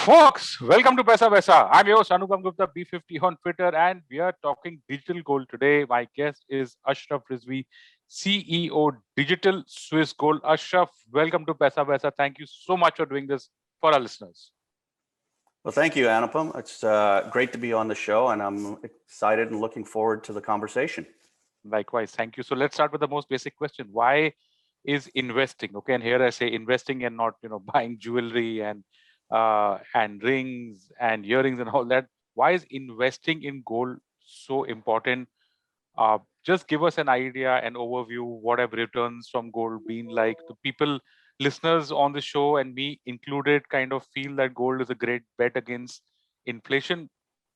Folks, welcome to Paisa Vaisa. I'm your host, Anupam Gupta, B50 on Twitter, and we are talking digital gold today. My guest is Ashraf Rizvi, CEO, Digital Swiss Gold. Ashraf, welcome to Paisa Vaisa. Thank you so much for doing this for our listeners. Well, thank you, Anupam. It's great to be on the show, and I'm excited and looking forward to the conversation. Likewise, thank you. So let's start with the most basic question. Why is investing? Okay, and here I say investing and not, buying jewelry and rings and earrings and all that. Why is investing in gold so important? Just give us an idea, an overview. What have returns from gold been like? The people, listeners on the show, and me included, kind of feel that gold is a great bet against inflation.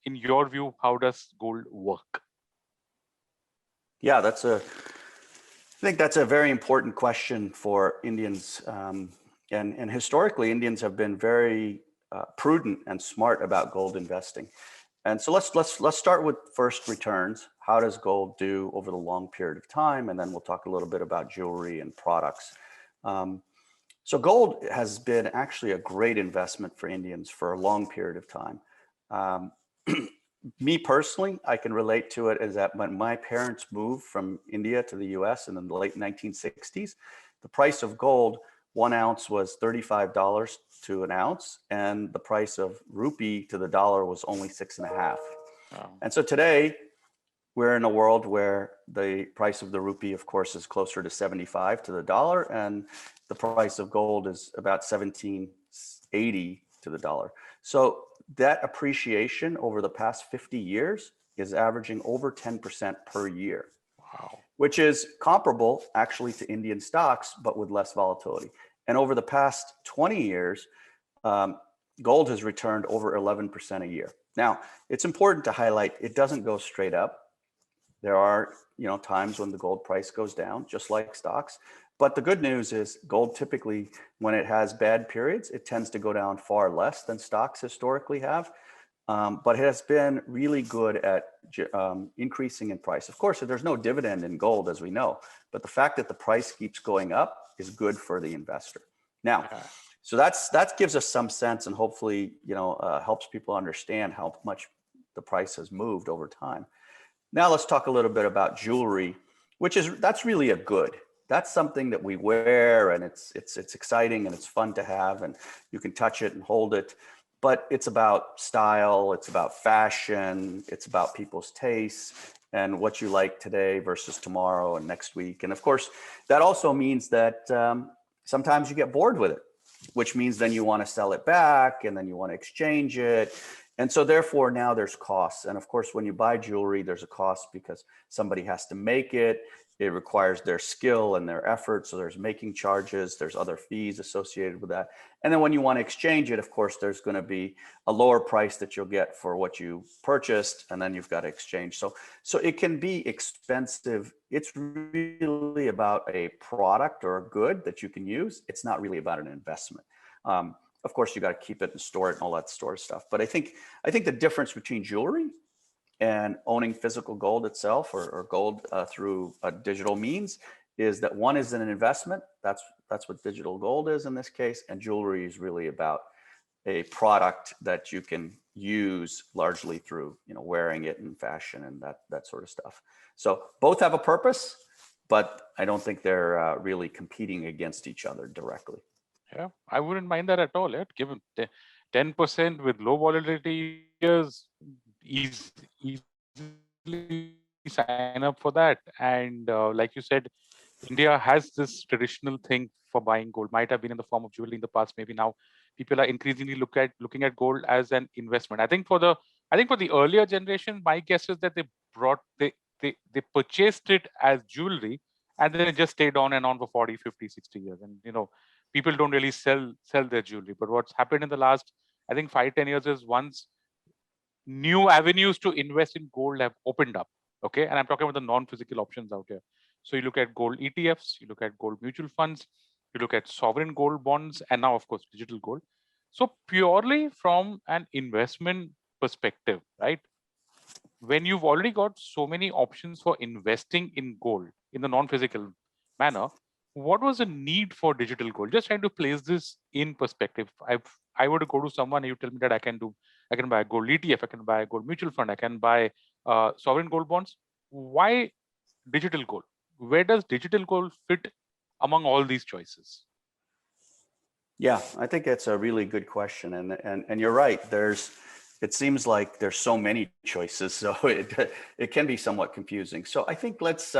In your view, how does gold work? Yeah, I think that's a very important question for Indians. And historically, Indians have been very prudent and smart about gold investing. And so let's start with first returns. How does gold do over the long period of time? And then we'll talk a little bit about jewelry and products. So gold has been actually a great investment for Indians for a long period of time. Me personally, I can relate to it is that when my parents moved from India to the US in the late 1960s, the price of gold, 1 ounce was $35 to an ounce, and the price of rupee to the dollar was only 6.5. Wow. And so today, we're in a world where the price of the rupee, of course, is closer to 75 to the dollar, and the price of gold is about 1780 to the dollar. So that appreciation over the past 50 years is averaging over 10% per year. Wow. Which is comparable actually to Indian stocks, but with less volatility. And over the past 20 years, gold has returned over 11% a year. Now, it's important to highlight, it doesn't go straight up. There are, times when the gold price goes down, just like stocks. But the good news is gold typically, when it has bad periods, it tends to go down far less than stocks historically have. But it has been really good at increasing in price. Of course, there's no dividend in gold, as we know. But the fact that the price keeps going up is good for the investor. Now, so that gives us some sense, and hopefully, helps people understand how much the price has moved over time. Now let's talk a little bit about jewelry, that's really a good. That's something that we wear, and it's exciting and it's fun to have, and you can touch it and hold it. But it's about style, it's about fashion, it's about people's tastes and what you like today versus tomorrow and next week. And of course, that also means that sometimes you get bored with it, which means then you want to sell it back and then you want to exchange it. And so therefore now there's costs. And of course, when you buy jewelry, there's a cost because somebody has to make it. It requires their skill and their effort. So there's making charges, there's other fees associated with that. And then when you want to exchange it, of course, there's going to be a lower price that you'll get for what you purchased, and then you've got to exchange. So it can be expensive. It's really about a product or a good that you can use. It's not really about an investment. Of course, you got to keep it and store it and all that sort of stuff. But I think the difference between jewelry and owning physical gold itself or gold through a digital means is that one is an investment. That's what digital gold is in this case. And jewelry is really about a product that you can use largely through, wearing it in fashion and that sort of stuff. So both have a purpose, but I don't think they're really competing against each other directly. Yeah, I wouldn't mind that at all. Given 10% with low volatility years, easily sign up for that. And like you said, India has this traditional thing for buying gold. Might have been in the form of jewelry in the past. Maybe now people are increasingly looking at gold as an investment. I think for the earlier generation, my guess is that they purchased it as jewelry, and then it just stayed on and on for 40, 50, 60 years. And people don't really sell their jewelry. But what's happened in the last, I think 5-10 years is once new avenues to invest in gold have opened up. Okay, and I'm talking about the non-physical options out here. So you look at gold ETFs, you look at gold mutual funds, you look at sovereign gold bonds, and now of course digital gold. So purely from an investment perspective, right? When you've already got so many options for investing in gold in the non-physical manner, what was the need for digital gold? Just trying to place this in perspective. I were to go to someone, you tell me that I can buy a gold ETF, I can buy a gold mutual fund, I can buy sovereign gold bonds. Why digital gold? Where does digital gold fit among all these choices? Yeah, I think that's a really good question, and you're right. It seems like there's so many choices, so it can be somewhat confusing. So I think let's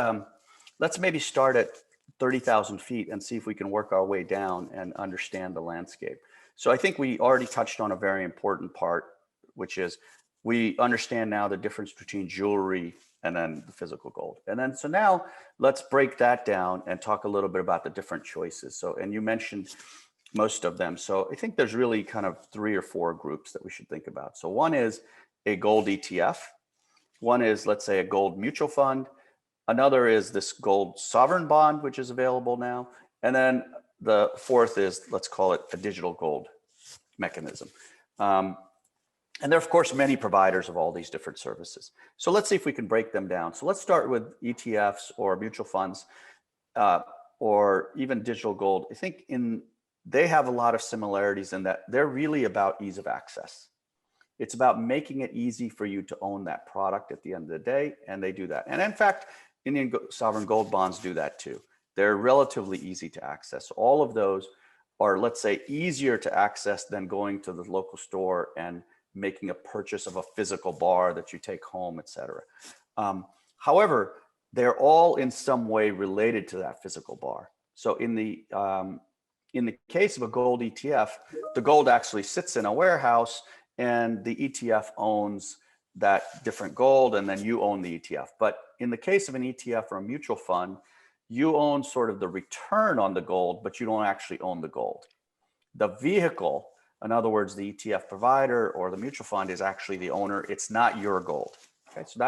maybe start at 30,000 feet and see if we can work our way down and understand the landscape. So I think we already touched on a very important part, which is we understand now the difference between jewelry and then the physical gold. And then so now let's break that down and talk a little bit about the different choices. So, and you mentioned most of them. So I think there's really kind of 3 or 4 groups that we should think about. So one is a gold ETF. One is, let's say, a gold mutual fund. Another is this gold sovereign bond, which is available now. And then the fourth is, let's call it a digital gold mechanism. And there are, of course, many providers of all these different services. So let's see if we can break them down. So let's start with ETFs or mutual funds or even digital gold. I think they have a lot of similarities in that they're really about ease of access. It's about making it easy for you to own that product at the end of the day, and they do that. And in fact, Indian sovereign gold bonds do that too. They're relatively easy to access. All of those are, let's say, easier to access than going to the local store and making a purchase of a physical bar that you take home, et cetera. However, they're all in some way related to that physical bar. So in the case of a gold ETF, the gold actually sits in a warehouse and the ETF owns that different gold and then you own the ETF. But in the case of an ETF or a mutual fund, you own sort of the return on the gold, but you don't actually own the gold. The vehicle, in other words, the ETF provider or the mutual fund is actually the owner. It's not your gold. Okay, so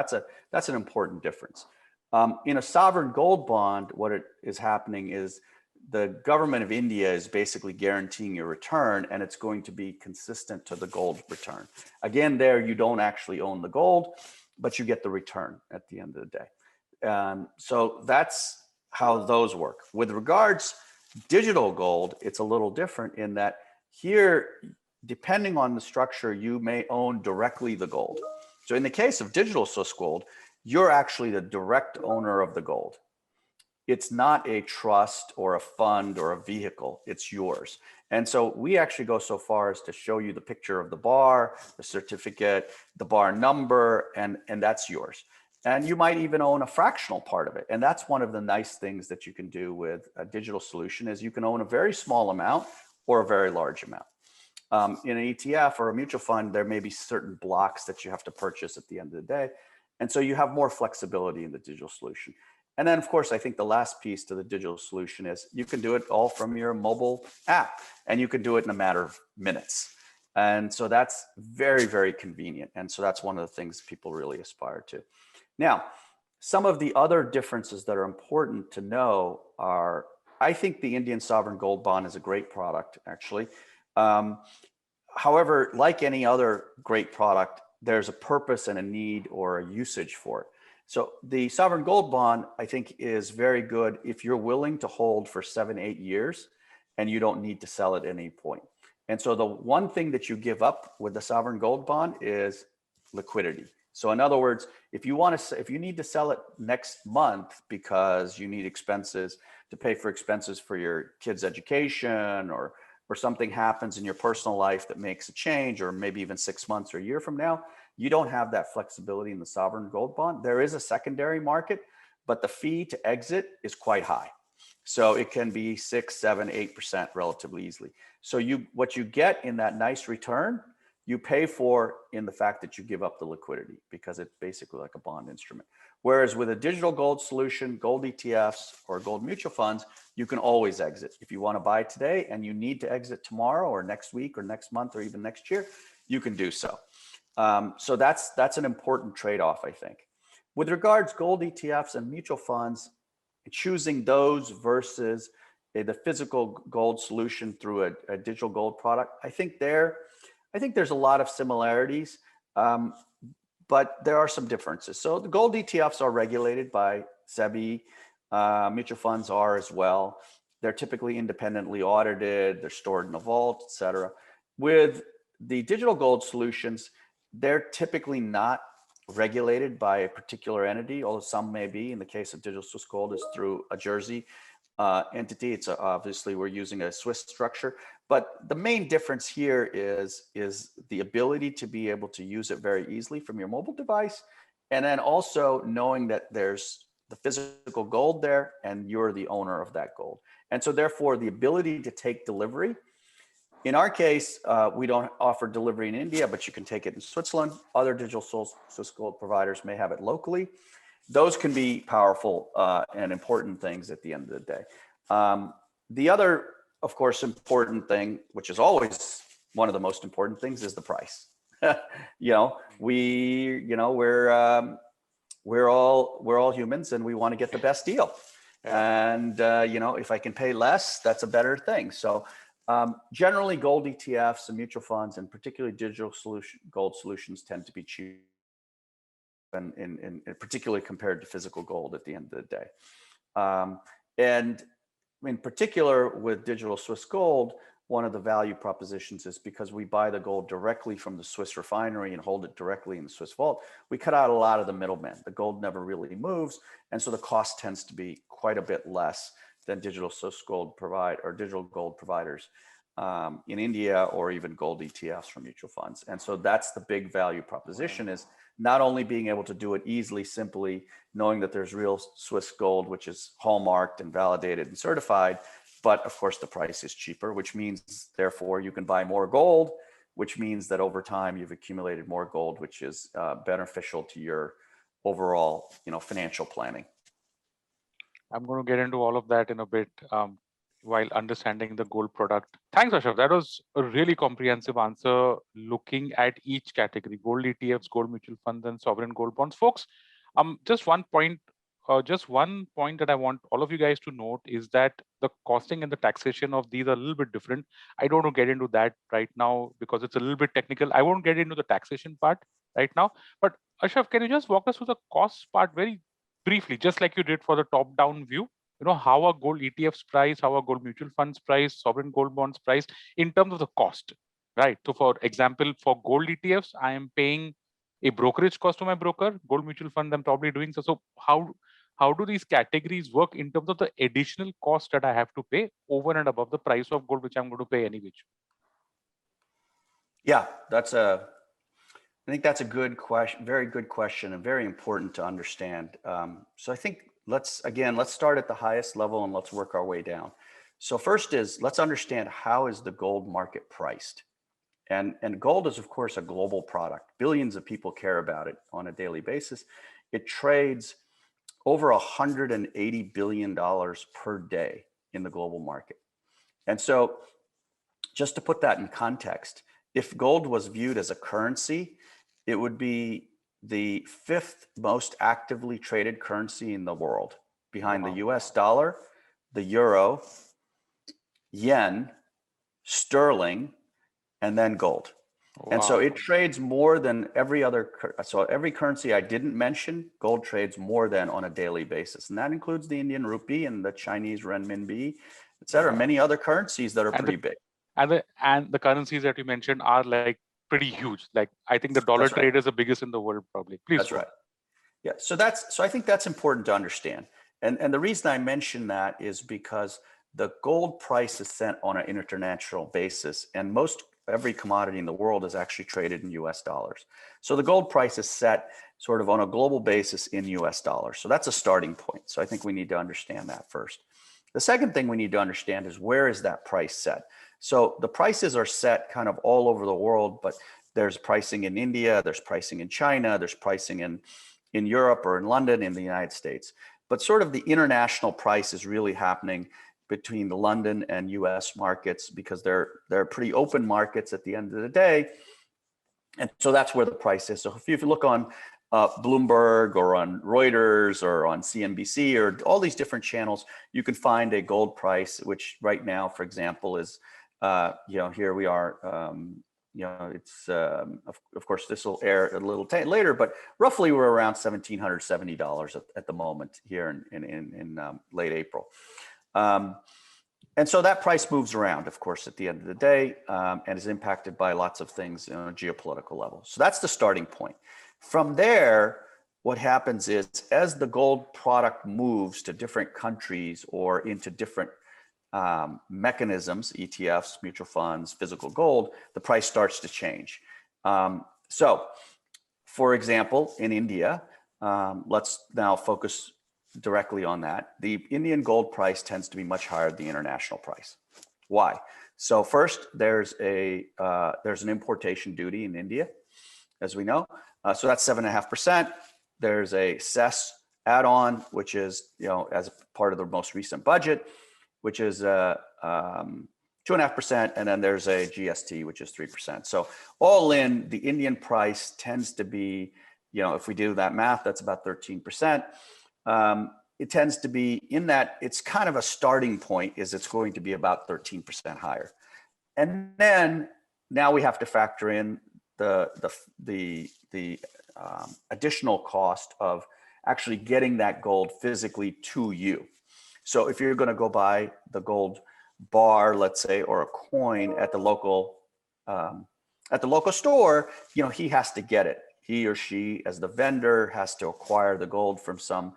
that's an important difference. In a sovereign gold bond, what is happening is the government of India is basically guaranteeing your return, and it's going to be consistent to the gold return. Again, there you don't actually own the gold, but you get the return at the end of the day. So that's how those work. With regards digital gold, it's a little different in that here, depending on the structure, you may own directly the gold. So in the case of digital Swiss gold, you're actually the direct owner of the gold. It's not a trust or a fund or a vehicle, it's yours. And so we actually go so far as to show you the picture of the bar, the certificate, the bar number, and that's yours. And you might even own a fractional part of it. And that's one of the nice things that you can do with a digital solution is you can own a very small amount or a very large amount. In an ETF or a mutual fund, there may be certain blocks that you have to purchase at the end of the day. And so you have more flexibility in the digital solution. And then, of course, I think the last piece to the digital solution is you can do it all from your mobile app, and you can do it in a matter of minutes. And so that's very, very convenient. And so that's one of the things people really aspire to. Now, some of the other differences that are important to know are, I think the Indian sovereign gold bond is a great product, actually. However, like any other great product, there's a purpose and a need or a usage for it. So the sovereign gold bond, I think, is very good if you're willing to hold for 7, 8 years and you don't need to sell at any point. And so the one thing that you give up with the sovereign gold bond is liquidity. So in other words, if you need to sell it next month because you need expenses to pay for expenses for your kids' education or something happens in your personal life that makes a change, or maybe even 6 months or a year from now, you don't have that flexibility in the sovereign gold bond. There is a secondary market, but the fee to exit is quite high. So it can be 6, 7, 8% relatively easily. So what you get in that nice return, you pay for in the fact that you give up the liquidity because it's basically like a bond instrument. Whereas with a digital gold solution, gold ETFs or gold mutual funds, you can always exit. If you want to buy today and you need to exit tomorrow or next week or next month or even next year, you can do so. So that's an important trade-off, I think. With regards gold ETFs and mutual funds, choosing those versus the physical gold solution through a digital gold product, I think there's a lot of similarities, but there are some differences. So the gold ETFs are regulated by SEBI, mutual funds are as well. They're typically independently audited. They're stored in a vault, et cetera. With the digital gold solutions, they're typically not regulated by a particular entity, although some may be. In the case of Digital Swiss Gold, is through a Jersey entity. It's obviously we're using a Swiss structure, but the main difference here is the ability to be able to use it very easily from your mobile device, and then also knowing that there's the physical gold there and you're the owner of that gold. And so therefore the ability to take delivery. In our case, we don't offer delivery in India, but you can take it in Switzerland. Other digital Swiss Gold providers may have it locally. Those can be powerful and important things at the end of the day. The other, of course, important thing, which is always one of the most important things, is the price. We're all humans, and we want to get the best deal. Yeah. And if I can pay less, that's a better thing. So generally, gold ETFs and mutual funds, and particularly digital gold solutions, tend to be cheap, and particularly compared to physical gold at the end of the day. And in particular with digital Swiss gold, one of the value propositions is because we buy the gold directly from the Swiss refinery and hold it directly in the Swiss vault, we cut out a lot of the middlemen. The gold never really moves, and so the cost tends to be quite a bit less than digital Swiss gold digital gold providers in India, or even gold ETFs from mutual funds. And so that's the big value proposition, is not only being able to do it easily, simply knowing that there's real Swiss gold, which is hallmarked and validated and certified, but of course the price is cheaper, which means therefore you can buy more gold, which means that over time you've accumulated more gold, which is beneficial to your overall financial planning. I'm going to get into all of that in a bit while understanding the gold product. Thanks, Ashraf. That was a really comprehensive answer looking at each category: gold ETFs, gold mutual funds, and sovereign gold bonds. Folks, just one point that I want all of you guys to note is that the costing and the taxation of these are a little bit different. I don't want to get into that right now because it's a little bit technical. I won't get into the taxation part right now. But Ashraf, can you just walk us through the cost part very briefly, just like you did for the top-down view? How are gold ETFs priced, how are gold mutual funds priced, sovereign gold bonds priced in terms of the cost, right? So for example, for gold ETFs, I am paying a brokerage cost to my broker. Gold mutual fund, I'm probably doing so. So how do these categories work in terms of the additional cost that I have to pay over and above the price of gold, which I'm going to pay anyway? Yeah, I think that's a good question, very good question, and very important to understand. So I think let's start at the highest level and let's work our way down. So first is, let's understand, how is the gold market priced? And gold is, of course, a global product. Billions of people care about it on a daily basis. It trades over $180 billion per day in the global market. And so just to put that in context, if gold was viewed as a currency, it would be the 5th most actively traded currency in the world, behind the US dollar, the euro, yen, sterling, and then gold. Wow. And so it trades more than every currency I didn't mention, gold trades more than on a daily basis. And that includes the Indian rupee and the Chinese renminbi, et cetera, many other currencies that are pretty big. And the currencies that you mentioned are like pretty huge. Like, I think the dollar trade is the biggest in the world, probably. Please. That's right. Yeah. So I think that's important to understand. And the reason I mention that is because the gold price is set on an international basis, and every commodity in the world is actually traded in US dollars. So the gold price is set sort of on a global basis in US dollars. So that's a starting point. So I think we need to understand that first. The second thing we need to understand is, where is that price set? So the prices are set kind of all over the world, but there's pricing in India, there's pricing in China, there's pricing in Europe or in London, in the United States. But sort of the international price is really happening between the London and US markets, because they're pretty open markets at the end of the day. And so that's where the price is. So if you look on Bloomberg or on Reuters or on CNBC or all these different channels, you can find a gold price, which right now, for example, is, here we are, it's, of course, this will air a little later, but roughly we're around $1,770 at the moment here in late April. And so that price moves around, of course, at the end of the day, and is impacted by lots of things on a geopolitical level. So that's the starting point. From there, what happens is as the gold product moves to different countries or into different mechanisms, ETFs, mutual funds, physical gold, the price starts to change. So, for example, in India, let's now focus directly on that. The Indian gold price tends to be much higher than the international price. Why? So first, there's an importation duty in India, as we know. So that's 7.5%. There's a cess add-on, which is, as part of the most recent budget, which is 2.5%, and then there's a GST, which is 3%. So all in, the Indian price tends to be, if we do that math, that's about 13%. It tends to be in that, it's kind of a starting point, is it's going to be about 13% higher. And then now we have to factor in the additional cost of actually getting that gold physically to you. So if you're going to go buy the gold bar, let's say, or a coin at the local store, he has to get it. He or she, as the vendor, has to acquire the gold from some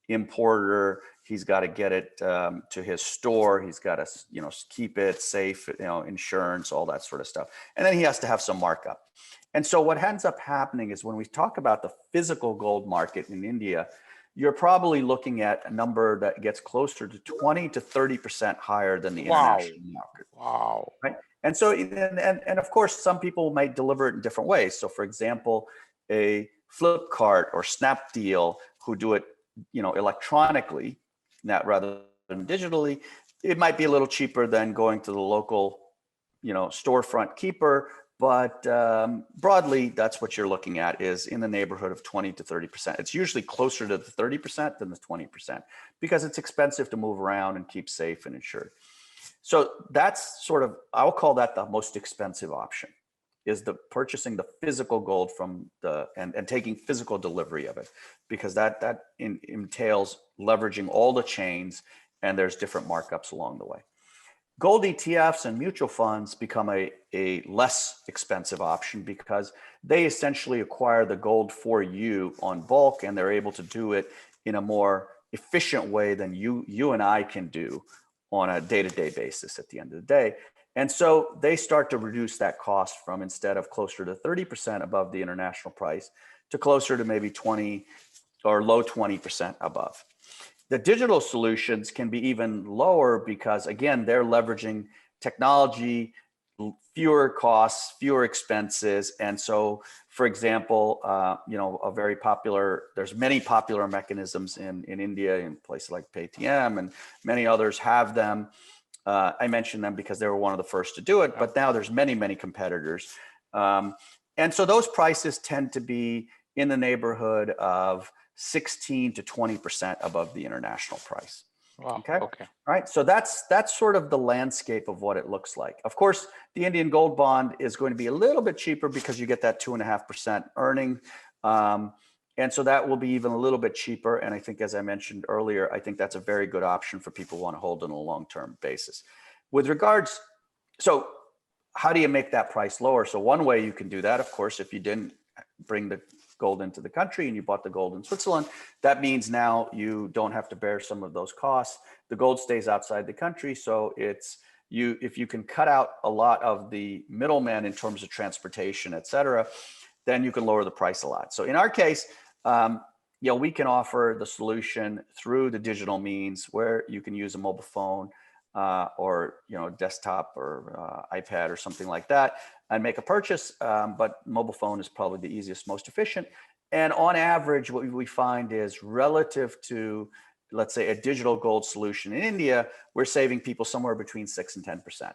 importer. He's got to get it to his store. He's got to, keep it safe, insurance, all that sort of stuff. And then he has to have some markup. And so what ends up happening is when we talk about the physical gold market in India, you're probably looking at a number that gets closer to 20 to 30% higher than the international market. Wow. Right. And so, and of course, some people might deliver it in different ways. So for example, a Flipkart or Snapdeal who do it, electronically, not rather than digitally, it might be a little cheaper than going to the local, storefront keeper. But broadly, that's what you're looking at, is in the neighborhood of 20 to 30%. It's usually closer to the 30% than the 20% because it's expensive to move around and keep safe and insured. So that's sort of, I'll call that the most expensive option, is the purchasing the physical gold from and taking physical delivery of it, because that entails leveraging all the chains, and there's different markups along the way. Gold ETFs and mutual funds become a less expensive option because they essentially acquire the gold for you on bulk, and they're able to do it in a more efficient way than you and I can do on a day-to-day basis at the end of the day. And so they start to reduce that cost from, instead of closer to 30% above the international price, to closer to maybe 20 or low 20% above. The digital solutions can be even lower because, again, they're leveraging technology, fewer costs, fewer expenses. And so, for example, there's many popular mechanisms in India, in places like Paytm, and many others have them. I mentioned them because they were one of the first to do it, but now there's many, many competitors. And so those prices tend to be in the neighborhood of 16 to 20% above the international price. Wow. Okay. Okay. All right. So that's sort of the landscape of what it looks like. Of course, the Indian gold bond is going to be a little bit cheaper because you get that 2.5% earning. And so that will be even a little bit cheaper. And I think, as I mentioned earlier, I think that's a very good option for people who want to hold on a long-term basis. With regards, so how do you make that price lower? So one way you can do that, of course, if you didn't bring the gold into the country and you bought the gold in Switzerland, that means now you don't have to bear some of those costs. The gold stays outside the country. So if you can cut out a lot of the middlemen in terms of transportation, et cetera, then you can lower the price a lot. So in our case, we can offer the solution through the digital means where you can use a mobile phone or desktop or iPad or something like that and make a purchase. But mobile phone is probably the easiest, most efficient. And on average, what we find is relative to, let's say, a digital gold solution in India, we're saving people somewhere between 6 and 10%.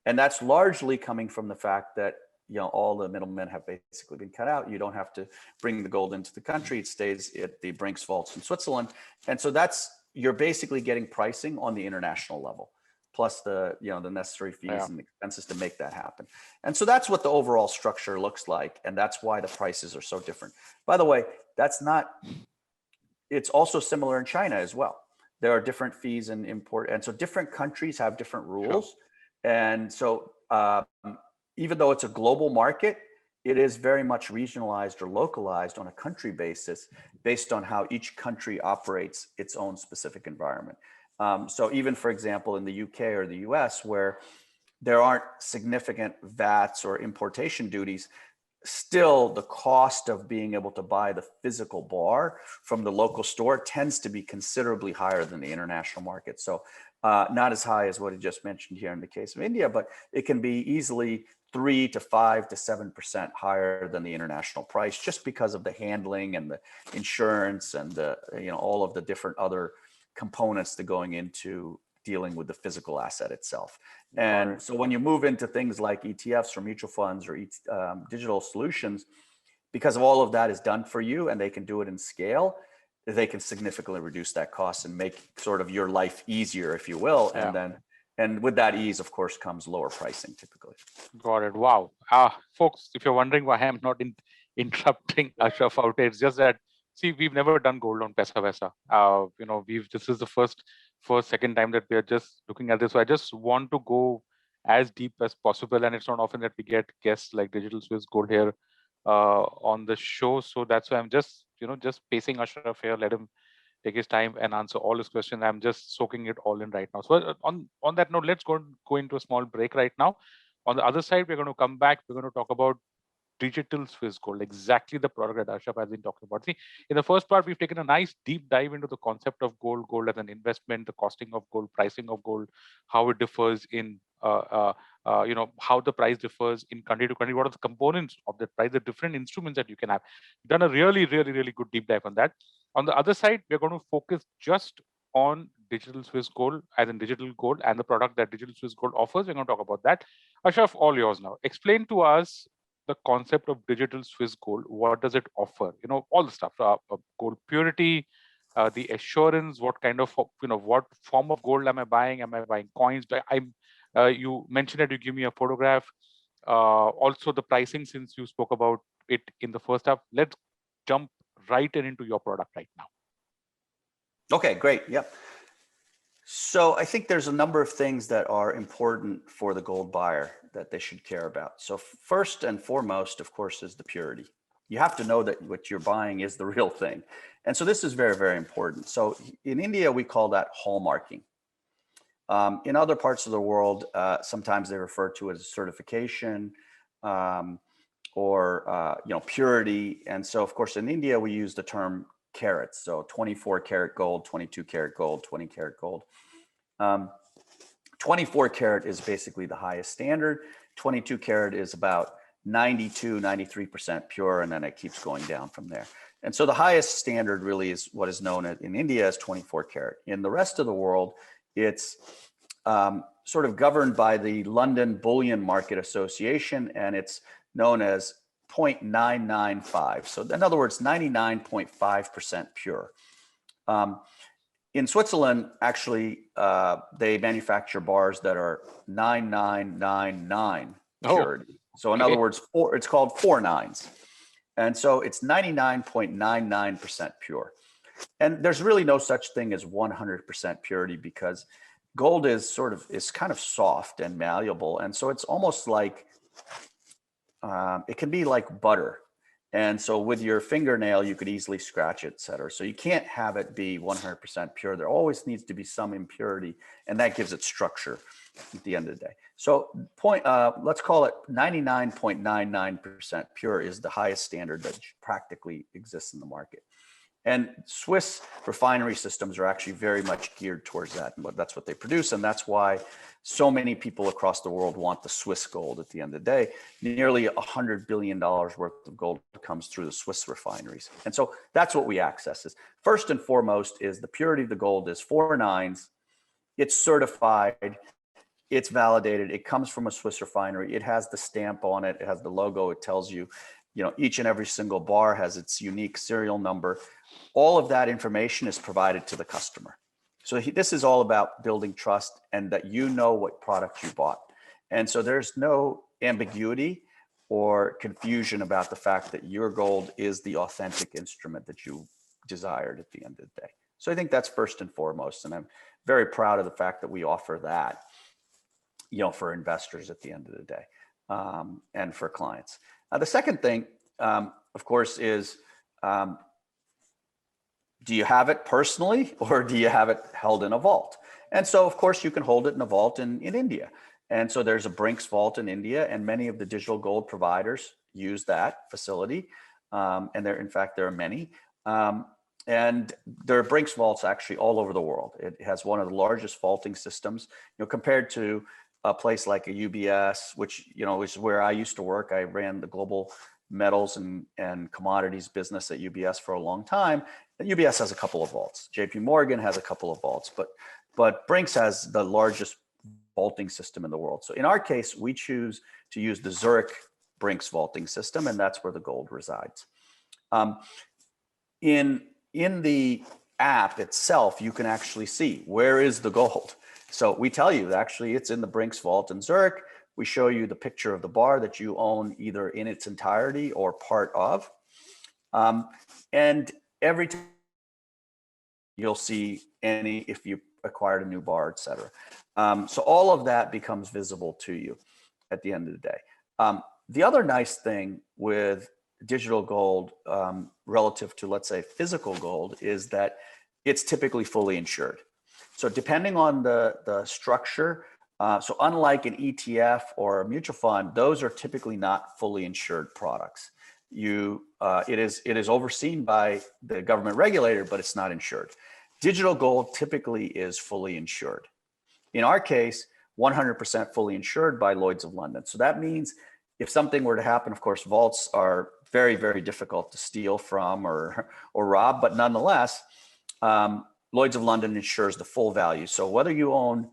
And that's largely coming from the fact that all the middlemen have basically been cut out. You don't have to bring the gold into the country. It stays at the Brinks vaults in Switzerland. And so you're basically getting pricing on the international level, plus the necessary fees and expenses to make that happen. And so that's what the overall structure looks like. And that's why the prices are so different. By the way, it's also similar in China as well. there are different fees and import. And so different countries have different rules. And so even though it's a global market, it is very much regionalized or localized on a country basis based on how each country operates its own specific environment. So even, for example, in the UK or the US, where there aren't significant VATs or importation duties, still the cost of being able to buy the physical bar from the local store tends to be considerably higher than the international market. So not as high as what I just mentioned here in the case of India, but it can be easily 3 to 5 to 7% higher than the international price, just because of the handling and the insurance and the, all of the different other components that going into dealing with the physical asset itself. And so when you move into things like ETFs or mutual funds or digital solutions, because of all of that is done for you and they can do it in scale, they can significantly reduce that cost and make sort of your life easier, if you will. And with that ease, of course, comes lower pricing typically. Got it. Wow. Folks, if you're wondering why I'm not interrupting Ashraf out here, it's just that, see, we've never done gold on Paisa Vaisa. This is the first, second time that we are just looking at this. So I just want to go as deep as possible. And it's not often that we get guests like Digital Swiss Gold here on the show. So that's why I'm just pacing Ashraf here, let him take his time and answer all his questions. I'm just soaking it all in right now. So on that note, let's go into a small break right now. On the other side, we're going to come back. We're going to talk about digital Swiss Gold, exactly the product that Ashraf has been talking about. See, in the first part, we've taken a nice deep dive into the concept of gold as an investment, the costing of gold, pricing of gold, how it differs in, how the price differs in country to country, what are the components of that price, the different instruments that you can have. We've done a really, really, really good deep dive on that. On the other side, we're going to focus just on digital Swiss Gold as in digital gold and the product that digital Swiss Gold offers. We're going to talk about that. Ashraf, all yours now. Explain to us the concept of digital Swiss Gold. What does it offer? All the stuff, gold purity, the assurance, what kind of, what form of gold am I buying? Am I buying coins? You mentioned that you give me a photograph. Also the pricing, since you spoke about it in the first half. Let's jump right into your product right now. Okay, great. Yep. So I think there's a number of things that are important for the gold buyer that they should care about. So first and foremost, of course, is the purity. You have to know that what you're buying is the real thing. And so this is very, very important. So in India, we call that hallmarking. In other parts of the world, sometimes they refer to it as certification or purity. And so, of course, in India, we use the term carats. So 24 karat gold, 22 karat gold, 20 karat gold. 24 karat is basically the highest standard. 22 karat is about 92, 93% pure, and then it keeps going down from there. And so the highest standard really is what is known in India as 24 karat. In the rest of the world, it's sort of governed by the London Bullion Market Association, and it's known as 0.995. So in other words, 99.5% pure. In Switzerland, actually, they manufacture bars that are 9999 purity. So in other words, it's called 4 nines. And so it's 99.99% pure. And there's really no such thing as 100% purity because gold is kind of soft and malleable. And so it's almost like, it can be like butter. And so with your fingernail, you could easily scratch it, et cetera. So you can't have it be 100% pure. There always needs to be some impurity, and that gives it structure at the end of the day. So let's call it 99.99% pure is the highest standard that practically exists in the market. And Swiss refinery systems are actually very much geared towards that. And that's what they produce. And that's why so many people across the world want the Swiss gold at the end of the day. Nearly $100 billion worth of gold comes through the Swiss refineries. And so that's what we access. Is first and foremost is the purity of the gold is 4 nines. It's certified. It's validated. It comes from a Swiss refinery. It has the stamp on it. It has the logo. It tells you, each and every single bar has its unique serial number. All of that information is provided to the customer. So this is all about building trust and that you know what product you bought. And so there's no ambiguity or confusion about the fact that your gold is the authentic instrument that you desired at the end of the day. So I think that's first and foremost. And I'm very proud of the fact that we offer that, for investors at the end of the day, and for clients. The second thing, of course, is do you have it personally or do you have it held in a vault? And so, of course, you can hold it in a vault in India. And so there's a Brinks vault in India, and many of the digital gold providers use that facility. And in fact, there are many. And there are Brinks vaults actually all over the world. It has one of the largest vaulting systems, compared to a place like a UBS, which, is where I used to work. I ran the global metals and commodities business at UBS for a long time. And UBS has a couple of vaults. JP Morgan has a couple of vaults, but Brinks has the largest vaulting system in the world. So in our case, we choose to use the Zurich Brinks vaulting system, and that's where the gold resides. In the app itself, you can actually see where is the gold. So we tell you that actually it's in the Brinks vault in Zurich. We show you the picture of the bar that you own either in its entirety or part of. And every time you'll see if you acquired a new bar, et cetera. So all of that becomes visible to you at the end of the day. The other nice thing with digital gold relative to, let's say, physical gold is that it's typically fully insured. So depending on the structure, so unlike an ETF or a mutual fund, those are typically not fully insured products. It is overseen by the government regulator, but it's not insured. Digital gold typically is fully insured. In our case, 100% fully insured by Lloyd's of London. So that means if something were to happen, of course, vaults are very, very difficult to steal from or rob, but nonetheless, Lloyd's of London insures the full value. So whether you own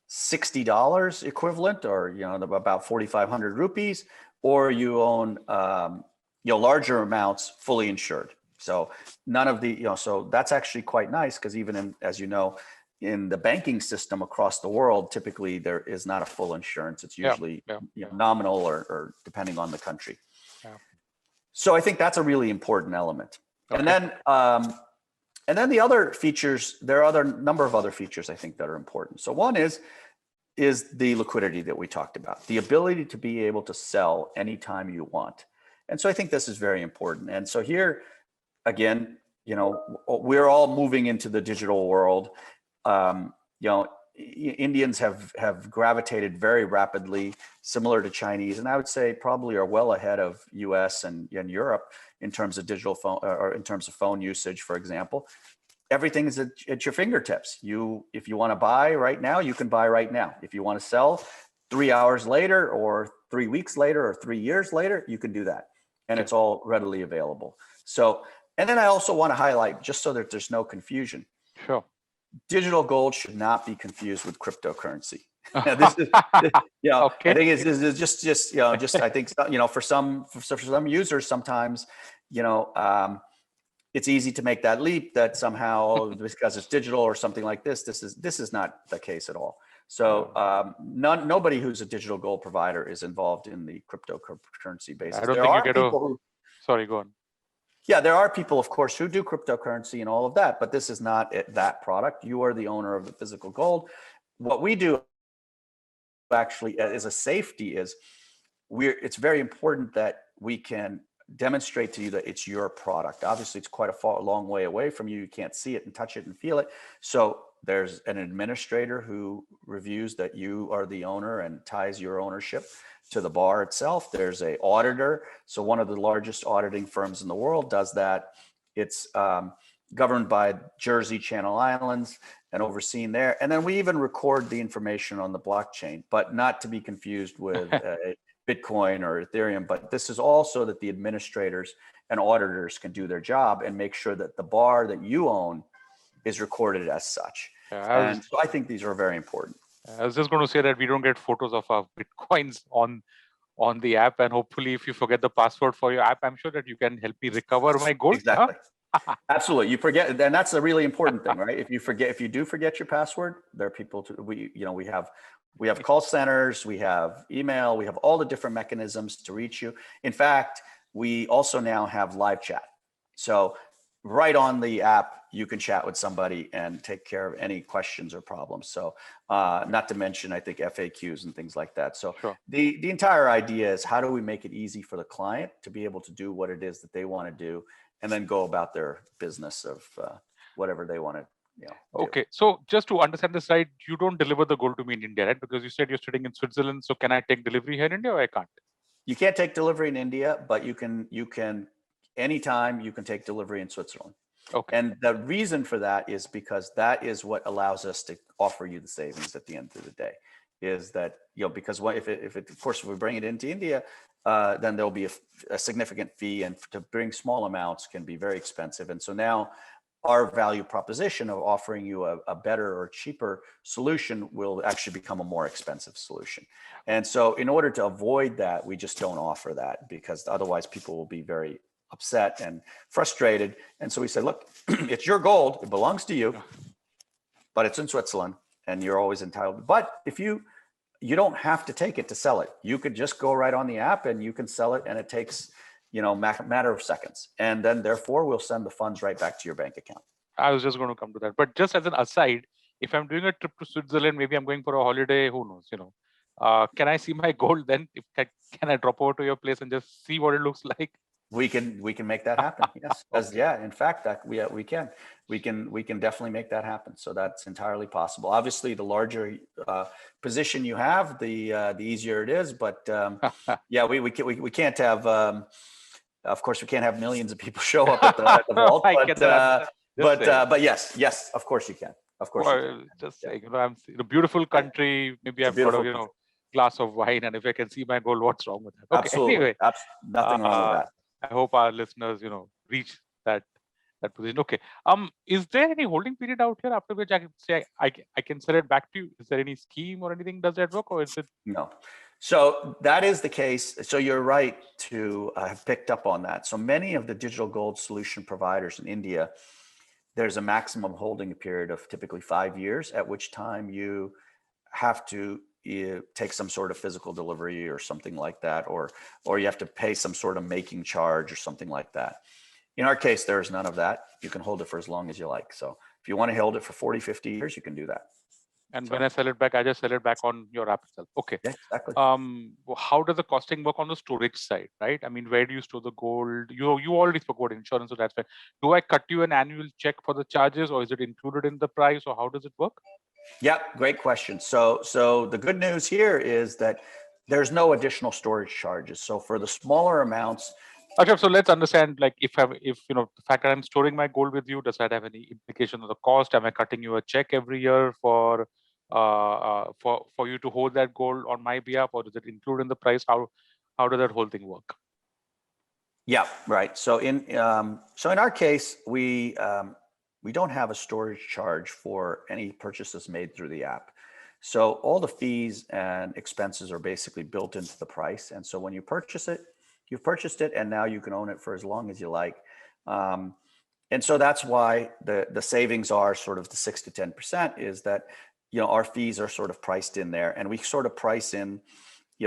$60 equivalent, or about 4,500 rupees, or you own larger amounts, fully insured. So none of the so that's actually quite nice, because even as you know, in the banking system across the world, typically there is not a full insurance. It's usually nominal or depending on the country. Yeah. So I think that's a really important element. Okay. And then the other features, there are a number of other features I think that are important. So one is the liquidity that we talked about, the ability to be able to sell anytime you want. And so I think this is very important. And so here, again, we're all moving into the digital world. Indians have gravitated very rapidly, similar to Chinese, and I would say probably are well ahead of US and Europe in terms of digital phone, or in terms of phone usage, for example. Everything is at your fingertips. If you want to buy right now, you can buy right now. If you want to sell 3 hours later or 3 weeks later or 3 years later, you can do that. And it's all readily available. So, and then I also want to highlight, just so that there's no confusion. Sure. Digital gold should not be confused with cryptocurrency. This is, okay. I think it's just I think, for some users, sometimes, it's easy to make that leap that somehow because it's digital or something like this is not the case at all. So nobody who's a digital gold provider is involved in the cryptocurrency basis. I don't think you get sorry, go on. Yeah, there are people, of course, who do cryptocurrency and all of that, but this is not that product. You are the owner of the physical gold. What we do actually as a safety is it's very important that we can demonstrate to you that it's your product. Obviously, it's quite a long way away from you. You can't see it and touch it and feel it. So there's an administrator who reviews that you are the owner and ties your ownership to the bar itself. There's an auditor. So one of the largest auditing firms in the world does that. It's governed by Jersey, Channel Islands, and overseen there. And then we even record the information on the blockchain, but not to be confused with Bitcoin or Ethereum. But this is also that the administrators and auditors can do their job and make sure that the bar that you own is recorded as such. And so I think these are very important. I was just going to say that we don't get photos of our Bitcoins on the app, and hopefully if you forget the password for your app, I'm sure that you can help me recover my gold. Exactly. Absolutely. You forget, and that's a really important thing, right? If you do forget your password, there are people we have call centers, we have email, we have all the different mechanisms to reach you. In fact, we also now have live chat. So right on the app, you can chat with somebody and take care of any questions or problems. So not to mention, I think FAQs and things like that. So Sure. the entire idea is how do we make it easy for the client to be able to do what it is that they want to do and then go about their business of whatever they want to do. Okay, so just to understand this right, you don't deliver the gold to me in India, right? Because you said you're sitting in Switzerland. So can I take delivery here in India or I can't? You can't take delivery in India, but you can anytime you can take delivery in Switzerland. Okay. And the reason for that is because that is what allows us to offer you the savings at the end of the day. Is that, because if of course, if we bring it into India, then there'll be a significant fee, and to bring small amounts can be very expensive. And so now our value proposition of offering you a better or cheaper solution will actually become a more expensive solution. And so in order to avoid that, we just don't offer that, because otherwise people will be very upset and frustrated. And so we say, look, it's your gold, it belongs to you, but it's in Switzerland and you're always entitled. But if you don't have to take it to sell it. You could just go right on the app and you can sell it, and it takes matter of seconds. And then therefore we'll send the funds right back to your bank account. I was just going to come to that. But just as an aside, if I'm doing a trip to Switzerland, maybe I'm going for a holiday, who knows, can I see my gold then? Can I drop over to your place and just see what it looks like? We can make that happen. Yes. Okay. In fact, that we can definitely make that happen. So that's entirely possible. Obviously, the larger position you have, the easier it is. But yeah, we can't have. Of course, we can't have millions of people show up at the vault. But yes, of course you can. Of course. Well, just saying, I'm in a beautiful country. Maybe I've got a glass of wine, and if I can see my gold, what's wrong with that? Okay. Absolutely. Anyway, nothing wrong with that. I hope our listeners, reach that position. Okay. Is there any holding period out here after which I can say I can sell it back to you? Is there any scheme or anything? Does that work, or is it? No. So that is the case. So you're right to have picked up on that. So many of the digital gold solution providers in India, there's a maximum holding period of typically 5 years, at which time you have to take some sort of physical delivery or something like that, or you have to pay some sort of making charge or something like that. In our case, there is none of that. You can hold it for as long as you like. So if you want to hold it for 40, 50 years, you can do that. And when I sell it back, I just sell it back on your app itself. Okay. Yeah, exactly. How does the costing work on the storage side, right? I mean, where do you store the gold? You already spoke about insurance, so that's fine. Do I cut you an annual check for the charges, or is it included in the price, or how does it work? Yeah, great question. So the good news here is that there's no additional storage charges. So for the smaller amounts. Ashraf, so let's understand, like, if the fact that I'm storing my gold with you, does that have any implication on the cost? Am I cutting you a check every year for you to hold that gold on my behalf, or does it include in the price? How does that whole thing work? Yeah, right. So in our case, we don't have a storage charge for any purchases made through the app. So all the fees and expenses are basically built into the price. And so when you purchase it, you've purchased it, and now you can own it for as long as you like. And so that's why the savings are sort of the 6 to 10%, is that our fees are sort of priced in there, and we sort of price in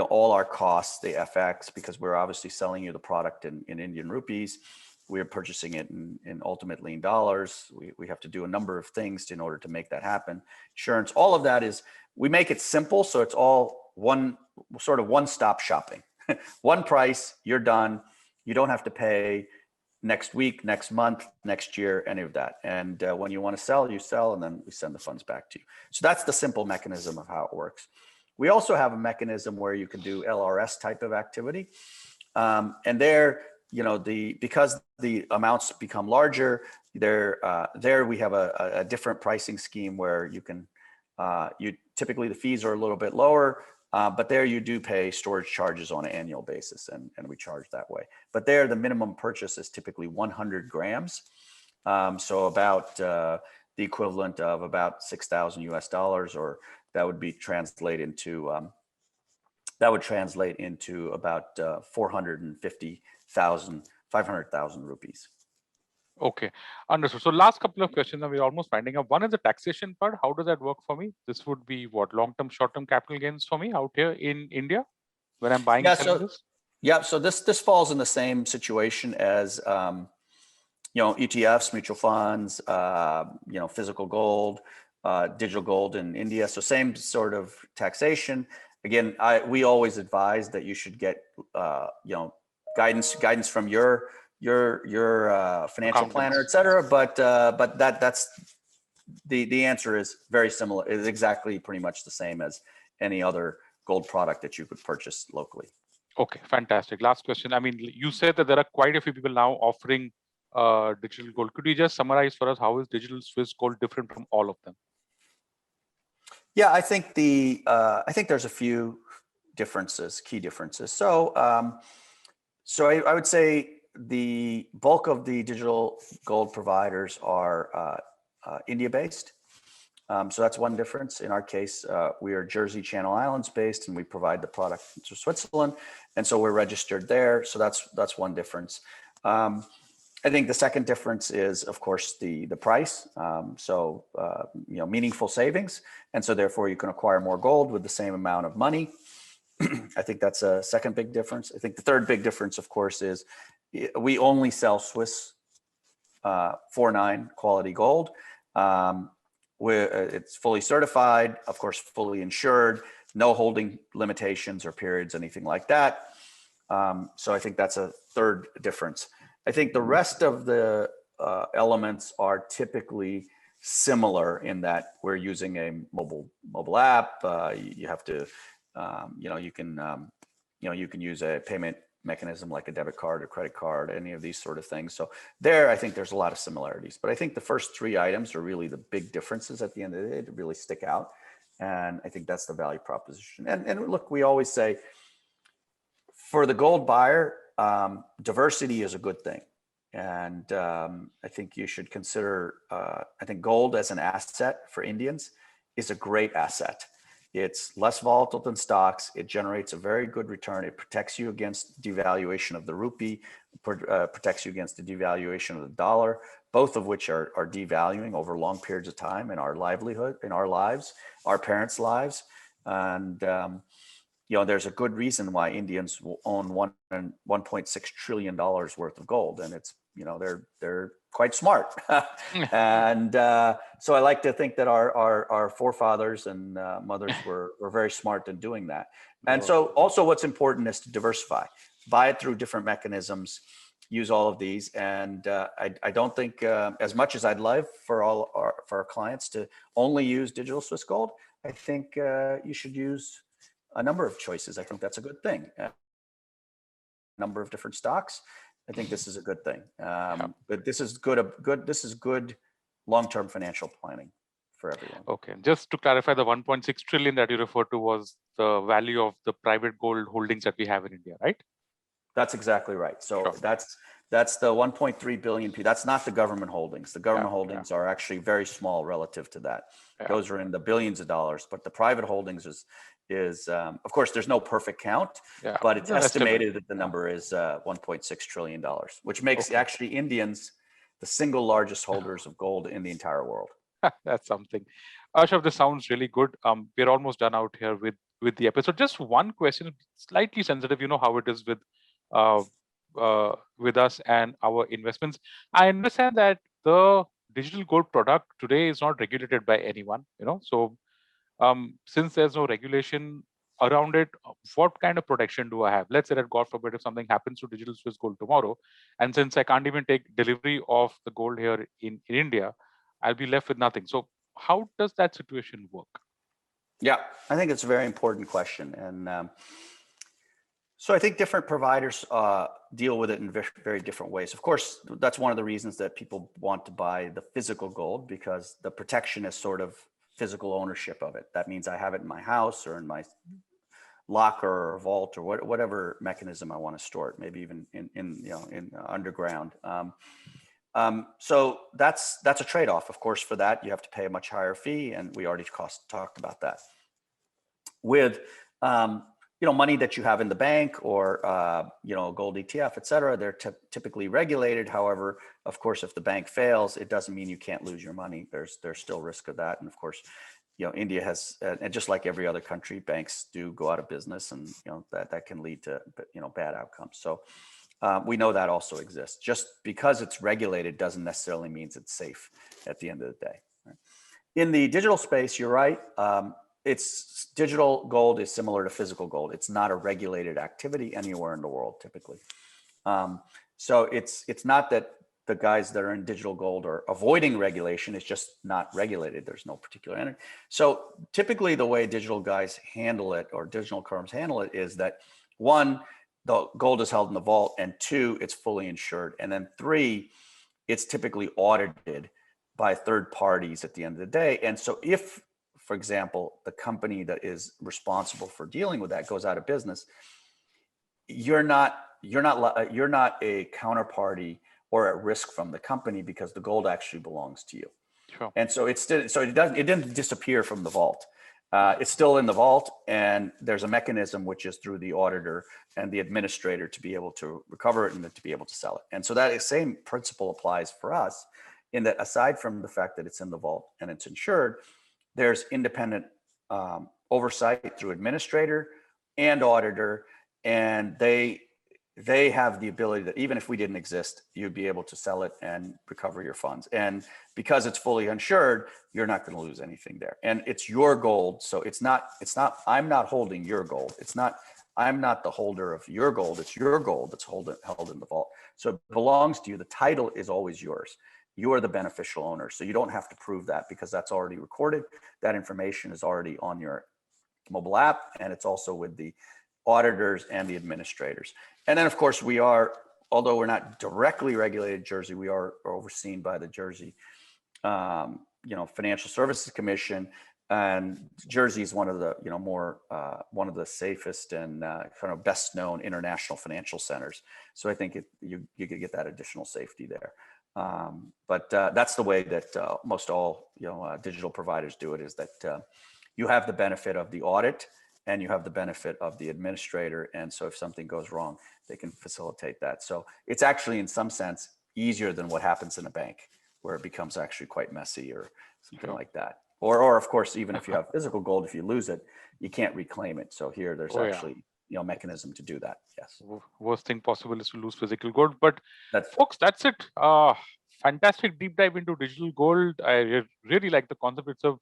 all our costs, the FX, because we're obviously selling you the product in Indian rupees. We're purchasing it in ultimately in dollars. We have to do a number of things in order to make that happen. Insurance, all of that we make it simple, so it's all one-stop shopping. One price, you're done. You don't have to pay next week, next month, next year, any of that. And when you want to sell, you sell, and then we send the funds back to you. So that's the simple mechanism of how it works. We also have a mechanism where you can do LRS type of activity. And there, because the amounts become larger, there we have a different pricing scheme where you can, typically the fees are a little bit lower, but there you do pay storage charges on an annual basis, and we charge that way. But there, the minimum purchase is typically 100 grams. So about the equivalent of about $6,000 US, or that would translate into about 500,000 rupees. Okay, understood. So last couple of questions, and we're almost winding up. One is the taxation part. How does that work for me? This would be what, long-term, short-term capital gains for me out here in India when I'm buying and selling this? Yeah, so this falls in the same situation as ETFs, mutual funds, physical gold, digital gold in India. So same sort of taxation. Again, we always advise that you should get guidance from your financial planner, et cetera. But that's the answer is very similar. It is exactly pretty much the same as any other gold product that you could purchase locally. Okay, fantastic. Last question. I mean, you said that there are quite a few people now offering digital gold. Could you just summarize for us how is digital Swiss gold different from all of them? Yeah, I think there's a few differences, key differences. So I would say the bulk of the digital gold providers are India-based. So that's one difference. In our case, we are Jersey Channel Islands based, and we provide the product to Switzerland, and so we're registered there. So that's one difference. I think the second difference is, of course, the price. Meaningful savings, and so therefore you can acquire more gold with the same amount of money. I think that's a second big difference. I think the third big difference, of course, is we only sell Swiss 49 quality gold. It's fully certified, of course, fully insured, no holding limitations or periods, anything like that. So I think that's a third difference. I think the rest of the elements are typically similar in that we're using a mobile app. You have to, you can use a payment mechanism like a debit card or credit card, any of these sort of things. So there, I think there's a lot of similarities. But I think the first three items are really the big differences at the end of the day to really stick out. And I think that's the value proposition. And look, we always say, for the gold buyer, diversity is a good thing. And I think you should consider, I think gold as an asset for Indians is a great asset. It's less volatile than stocks. It generates a very good return. It protects you against devaluation of the rupee, protects you against the devaluation of the dollar, both of which are devaluing over long periods of time in our livelihood, in our lives, our parents' lives. And there's a good reason why Indians will own $1.6 trillion worth of gold, and it's they're quite smart. And so I like to think that our forefathers and mothers were very smart in doing that. And so also what's important is to diversify, buy it through different mechanisms, use all of these. And I don't think as much as I'd love for our clients to only use digital Swiss gold, I think you should use a number of choices. I think that's a good thing. A number of different stocks. I think this is a good thing. But this is good long-term financial planning for everyone. Okay, just to clarify, the 1.6 trillion that you referred to was the value of the private gold holdings that we have in India, right? That's exactly right. So that's the 1.3 billion. That's not the government holdings. The government holdings are actually very small relative to that. Those are in the billions of dollars. But the private holdings is of course, there's no perfect count, but it's estimated that the number is $1.6 trillion, which makes actually Indians the single largest holders of gold in the entire world. That's something. Ashraf, this sounds really good. We're almost done out here with the episode. Just one question, slightly sensitive. You know how it is with us and our investments. I understand that the digital gold product today is not regulated by anyone. So since there's no regulation around it, what kind of protection do I have? Let's say that, God forbid, if something happens to digital Swiss gold tomorrow, and since I can't even take delivery of the gold here in India, I'll be left with nothing. So how does that situation work? Yeah, I think it's a very important question. And so I think different providers deal with it in very different ways. Of course, that's one of the reasons that people want to buy the physical gold, because the protection is sort of physical ownership of it. That means I have it in my house or in my locker or vault or whatever mechanism I want to store it, maybe even in underground. So that's a trade-off. Of course, for that, you have to pay a much higher fee, and we already talked about that. With money that you have in the bank or gold ETF, et cetera, they're typically regulated. However, of course, if the bank fails, it doesn't mean you can't lose your money. There's still risk of that. And of course, India has, and just like every other country, banks do go out of business, and that can lead to bad outcomes. So We know that also exists. Just because it's regulated doesn't necessarily mean it's safe at the end of the day. Right? In the digital space, you're right. It's digital gold is similar to physical gold. It's not a regulated activity anywhere in the world, typically. So it's not that the guys that are in digital gold are avoiding regulation. It's just not regulated. There's no particular entity. So typically the way digital guys handle it, or digital firms handle it, is that one, the gold is held in the vault, and two, it's fully insured. And then three, it's typically audited by third parties at the end of the day. And so if, for example, the company that is responsible for dealing with that goes out of business, you're not a counterparty or at risk from the company, because the gold actually belongs to you. Sure. And so it didn't disappear from the vault. It's still in the vault, and there's a mechanism which is through the auditor and the administrator to be able to recover it and to be able to sell it. And so that same principle applies for us, in that aside from the fact that it's in the vault and it's insured, there's independent oversight through administrator and auditor, and they have the ability that even if we didn't exist, you'd be able to sell it and recover your funds. And because it's fully insured, you're not going to lose anything there. And it's your gold. So it's not, I'm not holding your gold. I'm not the holder of your gold. It's your gold that's held in the vault. So it belongs to you. The title is always yours. You are the beneficial owner. So you don't have to prove that, because that's already recorded. That information is already on your mobile app, and it's also with the auditors and the administrators. And then, of course, we are, although we're not directly regulated in Jersey, we are overseen by the Jersey, Financial Services Commission. And Jersey is one of the, one of the safest and kind of best known international financial centers. So I think you could get that additional safety there. But that's the way that most all digital providers do it, is that you have the benefit of the audit, and you have the benefit of the administrator. And so if something goes wrong, they can facilitate that. So it's actually, in some sense, easier than what happens in a bank, where it becomes actually quite messy or something like that. Or of course, even if you have physical gold, if you lose it, you can't reclaim it. So here there's actually mechanism to do that. Yes. Worst thing possible is to lose physical gold. But folks, that's it. Fantastic deep dive into digital gold. I really like the concept itself.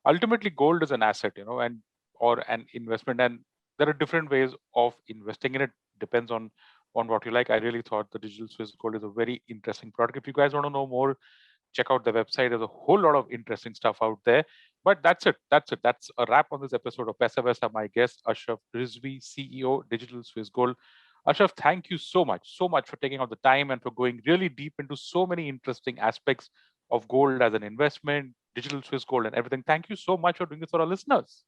Ultimately gold is an asset, and or an investment, and there are different ways of investing in it. Depends on what you like. I really thought the digital Swiss gold is a very interesting product. If you guys want to know more, check out the website. There's a whole lot of interesting stuff out there. But that's it. That's a wrap on this episode of Paisa Vaisa. My guest, Ashraf Rizvi, CEO, Digital Swiss Gold. Ashraf, thank you so much for taking out the time and for going really deep into so many interesting aspects of gold as an investment, digital Swiss gold, and everything. Thank you so much for doing this for our listeners.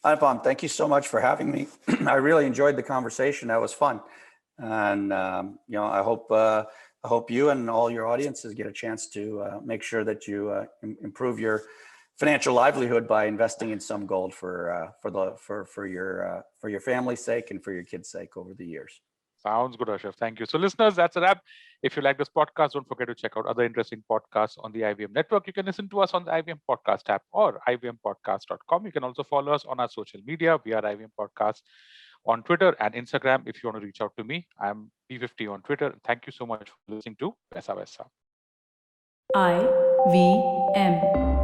Anupam, thank you so much for having me. I really enjoyed the conversation. That was fun. And, I hope you and all your audiences get a chance to make sure that you improve your financial livelihood by investing in some gold for your family's sake and for your kids' sake over the years. Sounds good, Ashraf. Thank you. So, listeners, that's a wrap. If you like this podcast, don't forget to check out other interesting podcasts on the IVM network. You can listen to us on the IVM Podcast app or ivmpodcast.com. You can also follow us on our social media. We are IVM Podcast on Twitter and Instagram. If you want to reach out to me, I'm P50 on Twitter. Thank you so much for listening to Paisa Vaisa. IVM.